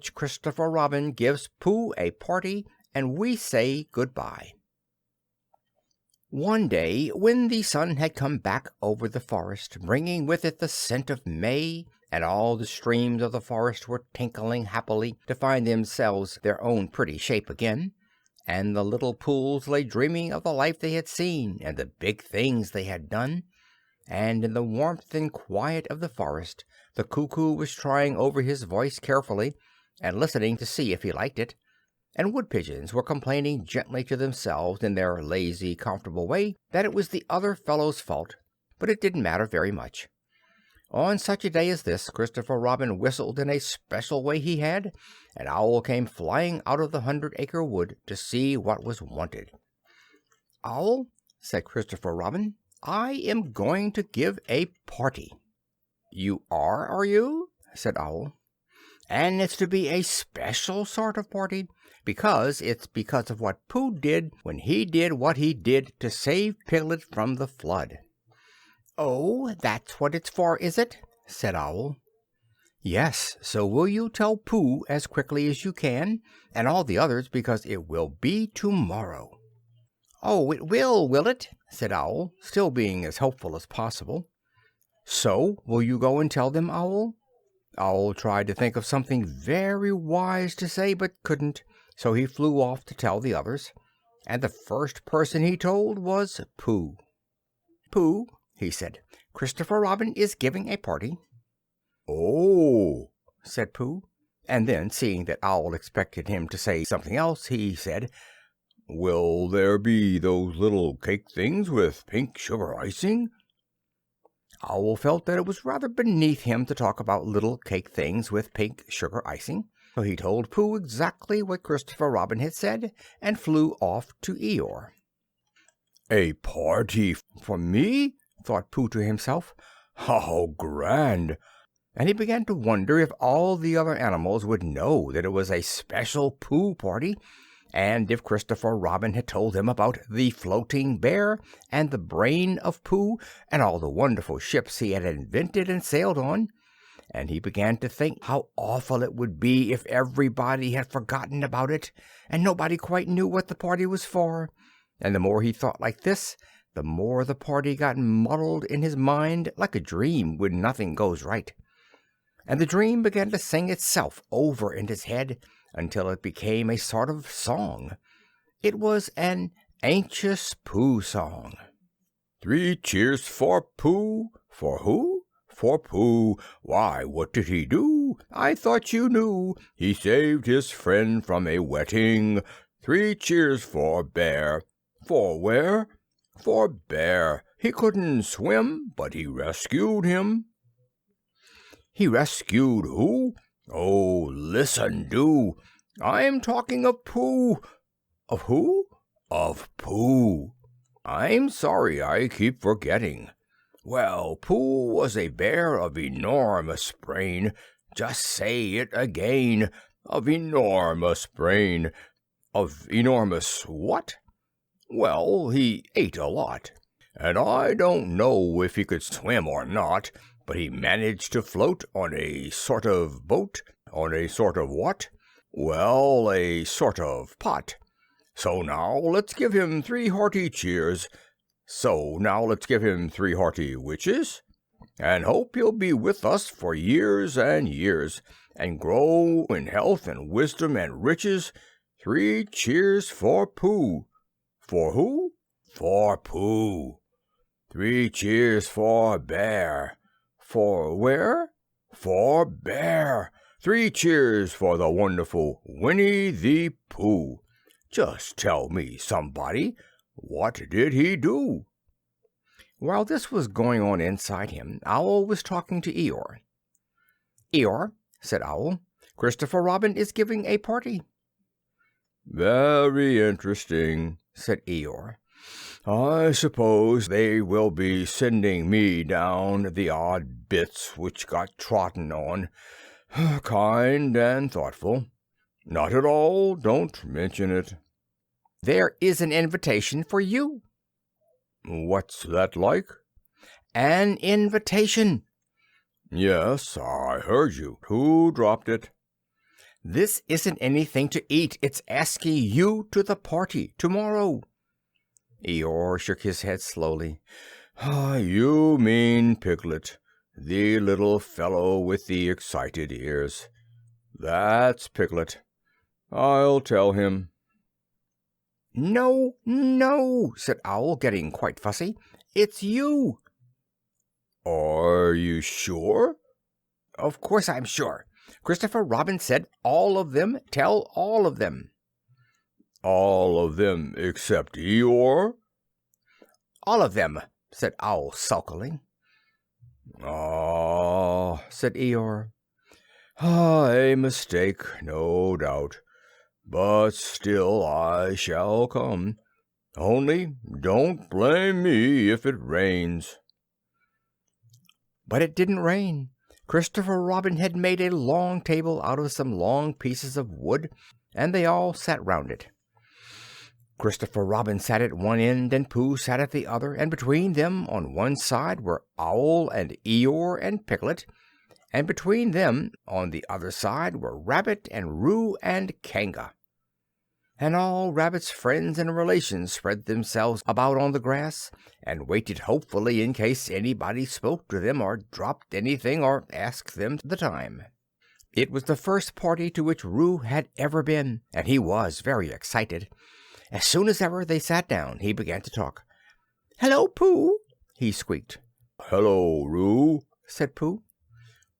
which Christopher Robin gives Pooh a party, and we say goodbye. One day, when the sun had come back over the forest, bringing with it the scent of May, and all the streams of the forest were tinkling happily to find themselves their own pretty shape again, and the little pools lay dreaming of the life they had seen and the big things they had done, and in the warmth and quiet of the forest the cuckoo was trying over his voice carefully and listening to see if he liked it, and wood pigeons were complaining gently to themselves in their lazy, comfortable way that it was the other fellow's fault, but it didn't matter very much. On such a day as this, Christopher Robin whistled in a special way he had, and Owl came flying out of the 100-acre wood to see what was wanted. "Owl," said Christopher Robin, "I am going to give a party." "You are you?" said Owl. "And it's to be a special sort of party, because it's because of what Pooh did when he did what he did to save Piglet from the flood." "Oh, that's what it's for, is it?" said Owl. "Yes, so will you tell Pooh as quickly as you can, and all the others, because it will be tomorrow." "Oh, it will it?" said Owl, still being as hopeful as possible. "So will you go and tell them, Owl?" Owl tried to think of something very wise to say, but couldn't, so he flew off to tell the others, and the first person he told was Pooh. "Pooh," he said, "Christopher Robin is giving a party." "Oh," said Pooh, and then, seeing that Owl expected him to say something else, he said, "Will there be those little cake things with pink sugar icing?" Owl felt that it was rather beneath him to talk about little cake things with pink sugar icing, so he told Pooh exactly what Christopher Robin had said, and flew off to Eeyore. "A party for me?" thought Pooh to himself. "How grand!" And he began to wonder if all the other animals would know that it was a special Pooh party, and if Christopher Robin had told them about the floating bear and the brain of Pooh and all the wonderful ships he had invented and sailed on. And he began to think how awful it would be if everybody had forgotten about it, and nobody quite knew what the party was for. And the more he thought like this, the more the party got muddled in his mind, like a dream when nothing goes right. And the dream began to sing itself over in his head until it became a sort of song. It was an anxious Pooh song. "3 cheers for Pooh." "For who?" "For Pooh. Why, what did he do? I thought you knew. He saved his friend from a wetting. 3 cheers for Bear." "For where?" "For Bear. He couldn't swim, but he rescued him." "He rescued who?" "Oh, listen, do. I'm talking of Pooh." "Of who?" "Of Pooh. I'm sorry I keep forgetting. Well, Pooh was a bear of enormous brain. Just say it again. Of enormous brain. Of enormous what? Well, he ate a lot, and I don't know if he could swim or not, but he managed to float on a sort of boat. On a sort of what? Well, a sort of pot. So now let's give him 3 hearty cheers. So now let's give him 3 hearty wishes, and hope he'll be with us for years and years, and grow in health and wisdom and riches. 3 cheers for Pooh." "For who?" "For Pooh." "3 cheers for Bear." "For where?" "For Bear." "3 cheers for the wonderful Winnie the Pooh." Just tell me, somebody, what did he do? While this was going on inside him, Owl was talking to Eeyore. "Eeyore," said Owl, "Christopher Robin is giving a party." "Very interesting," said Eeyore. "I suppose they will be sending me down the odd bits which got trodden on. Kind and thoughtful. Not at all, don't mention it." "There is an invitation for you." "What's that like?" "An invitation." "Yes, I heard you. Who dropped it?" This isn't anything to eat. It's asking you to the party tomorrow." Eeyore shook his head slowly. "Ah, you mean Piglet, the little fellow with the excited ears. That's Piglet. I'll tell him." "No, no," said Owl, getting quite fussy. "It's you." "Are you sure?" "Of course I'm sure. Christopher Robin said all of them. Tell all of them." "All of them except Eeyore?" "All of them," said Owl sulkily. "Ah," said Eeyore. "Ah, a mistake, no doubt. But still I shall come. Only don't blame me if it rains." But it didn't rain. Christopher Robin had made a long table out of some long pieces of wood, and they all sat round it. Christopher Robin sat at one end and Pooh sat at the other, and between them on one side were Owl and Eeyore and Piglet, and between them on the other side were Rabbit and Roo and Kanga. And all Rabbit's friends and relations spread themselves about on the grass and waited hopefully in case anybody spoke to them or dropped anything or asked them the time. It was the first party to which Roo had ever been, and he was very excited. As soon as ever they sat down, he began to talk. "Hello, Pooh," he squeaked. "Hello, Roo," said Pooh.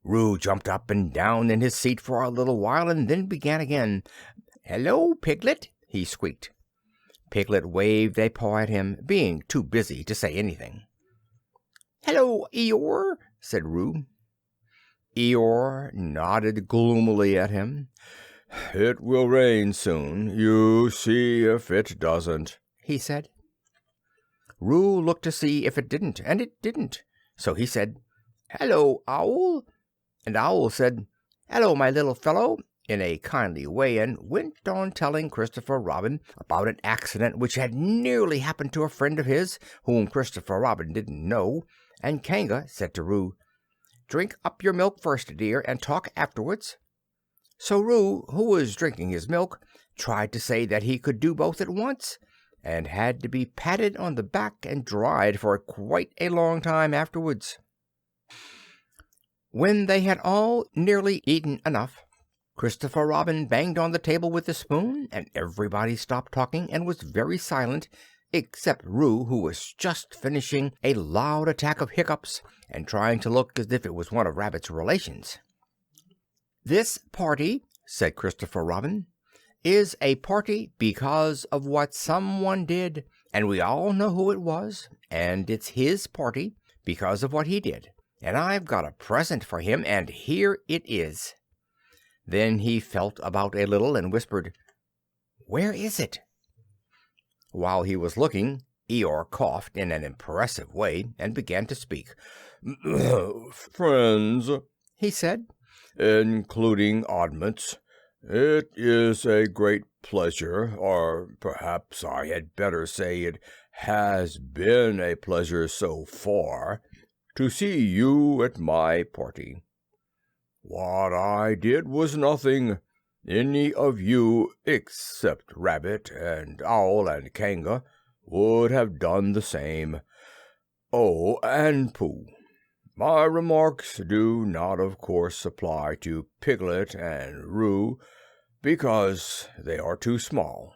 Roo jumped up and down in his seat for a little while and then began again. "Hello, Piglet," he squeaked. Piglet waved a paw at him, being too busy to say anything. "Hello, Eeyore," said Roo. Eeyore nodded gloomily at him. "It will rain soon. You see if it doesn't," he said. Roo looked to see if it didn't, and it didn't. So he said, "Hello, Owl." And Owl said, "Hello, my little fellow," in a kindly way, and went on telling Christopher Robin about an accident which had nearly happened to a friend of his whom Christopher Robin didn't know, and Kanga said to Roo, "Drink up your milk first, dear, and talk afterwards." So Roo, who was drinking his milk, tried to say that he could do both at once, and had to be patted on the back and dried for quite a long time afterwards. When they had all nearly eaten enough, Christopher Robin banged on the table with a spoon, and everybody stopped talking and was very silent, except Roo, who was just finishing a loud attack of hiccups and trying to look as if it was one of Rabbit's relations. "This party," said Christopher Robin, "is a party because of what someone did, and we all know who it was, and it's his party because of what he did, and I've got a present for him, and here it is." Then he felt about a little and whispered, "Where is it?" While he was looking, Eeyore coughed in an impressive way and began to speak. "Friends," he said, "including oddments, it is a great pleasure, or perhaps I had better say it has been a pleasure so far, to see you at my party. What I did was nothing. Any of you, except Rabbit and Owl and Kanga, would have done the same. Oh, and Pooh. My remarks do not, of course, apply to Piglet and Roo, because they are too small.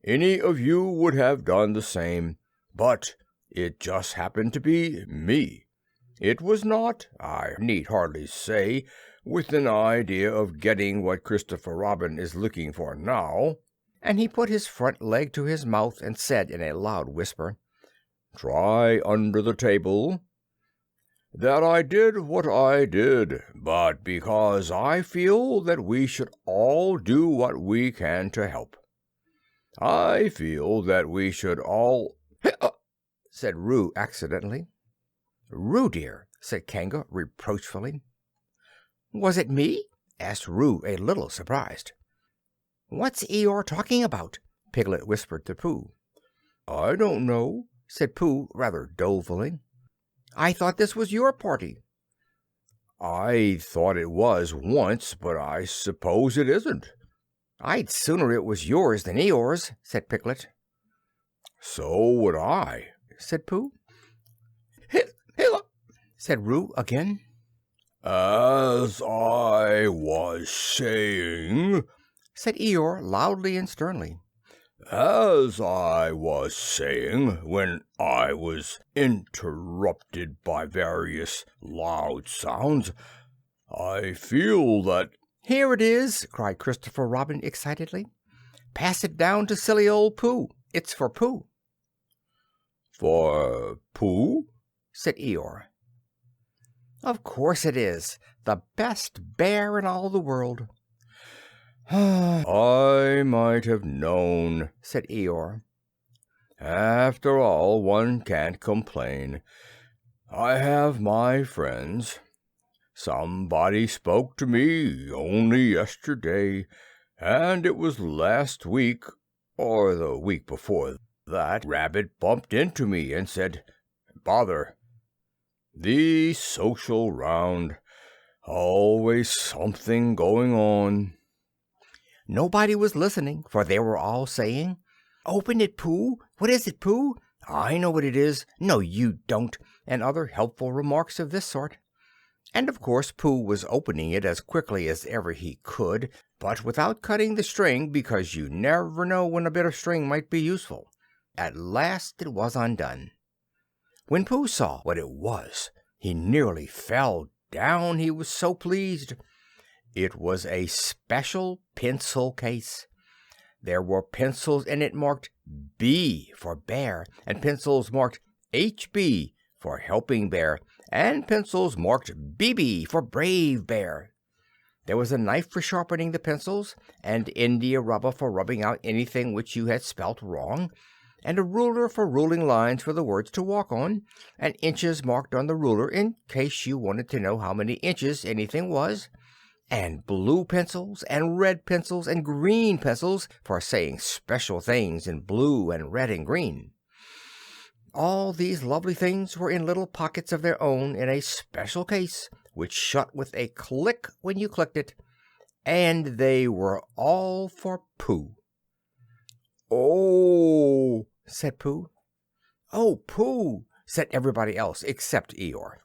Any of you would have done the same, but it just happened to be me. It was not, I need hardly say, with an idea of getting what Christopher Robin is looking for now." And he put his front leg to his mouth and said in a loud whisper, "Try under the table." "That I did what I did, but because I feel that we should all do what we can to help. I feel that we should all—" said Roo accidentally. "Roo, dear," said Kanga reproachfully. "Was it me?" asked Roo, a little surprised. "What's Eeyore talking about?" Piglet whispered to Pooh. "I don't know," said Pooh rather dolefully. "I thought this was your party." I thought it was once, but I suppose it isn't." "I'd sooner it was yours than Eeyore's," said Piglet. "So would I," said Pooh. "Hilla," said Roo again. "As I was saying," said Eeyore loudly and sternly. "As I was saying, when I was interrupted by various loud sounds, I feel that—" "Here it is!" cried Christopher Robin excitedly. "Pass it down to silly old Pooh. It's for Pooh." "For Pooh?" said Eeyore. "Of course it is. The best bear in all the world." "I might have known," said Eeyore. "After all, one can't complain. I have my friends. Somebody spoke to me only yesterday, and it was last week, or the week before that, Rabbit bumped into me and said, 'Bother! The social round. Always something going on.'" Nobody was listening, for they were all saying, "Open it, Pooh! What is it, Pooh? I know what it is." "No, you don't," and other helpful remarks of this sort. And of course Pooh was opening it as quickly as ever he could, but without cutting the string, because you never know when a bit of string might be useful. At last it was undone. When Pooh saw what it was, he nearly fell down, he was so pleased. It was a special pencil case. There were pencils in it marked B for bear, and pencils marked HB for helping bear, and pencils marked BB for brave bear. There was a knife for sharpening the pencils, and India rubber for rubbing out anything which you had spelt wrong, and a ruler for ruling lines for the words to walk on, and inches marked on the ruler in case you wanted to know how many inches anything was, and blue pencils and red pencils and green pencils for saying special things in blue and red and green. All these lovely things were in little pockets of their own in a special case, which shut with a click when you clicked it, and they were all for Pooh. "Oh!" said Pooh. "Oh, Pooh!" said everybody else except Eeyore.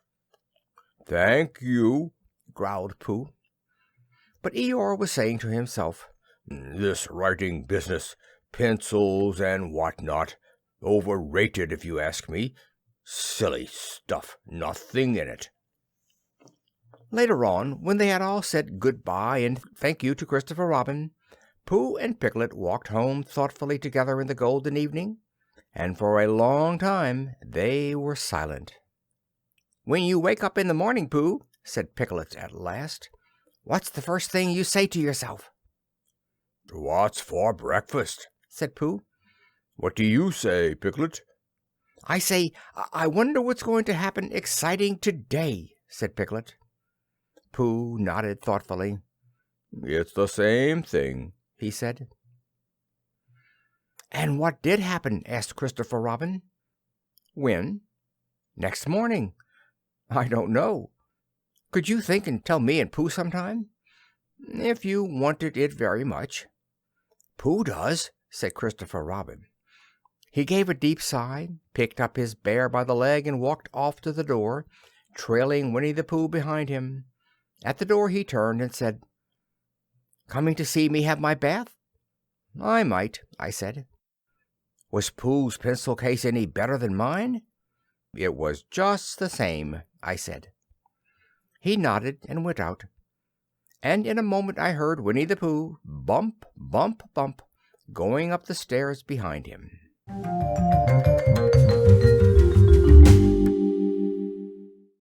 "Thank you," growled Pooh. But Eeyore was saying to himself, "This writing business, pencils and what not, overrated if you ask me. Silly stuff, nothing in it." Later on, when they had all said good-bye and thank you to Christopher Robin, Pooh and Piglet walked home thoughtfully together in the golden evening, and for a long time they were silent. "When you wake up in the morning, Pooh," said Piglet at last, "what's the first thing you say to yourself?" "What's for breakfast?" said Pooh. "What do you say, Piglet?" "I say, I wonder what's going to happen exciting today," said Piglet. Pooh nodded thoughtfully. "It's the same thing," he said. "And what did happen?" asked Christopher Robin. "When?" "Next morning." "I don't know. Could you think and tell me and Pooh sometime?" "If you wanted it very much." "Pooh does," said Christopher Robin. He gave a deep sigh, picked up his bear by the leg, and walked off to the door, trailing Winnie the Pooh behind him. At the door he turned and said, "Coming to see me have my bath?" "I might," I said. "Was Pooh's pencil case any better than mine?" "It was just the same," I said. He nodded and went out, and in a moment I heard Winnie the Pooh bump, bump, bump, going up the stairs behind him.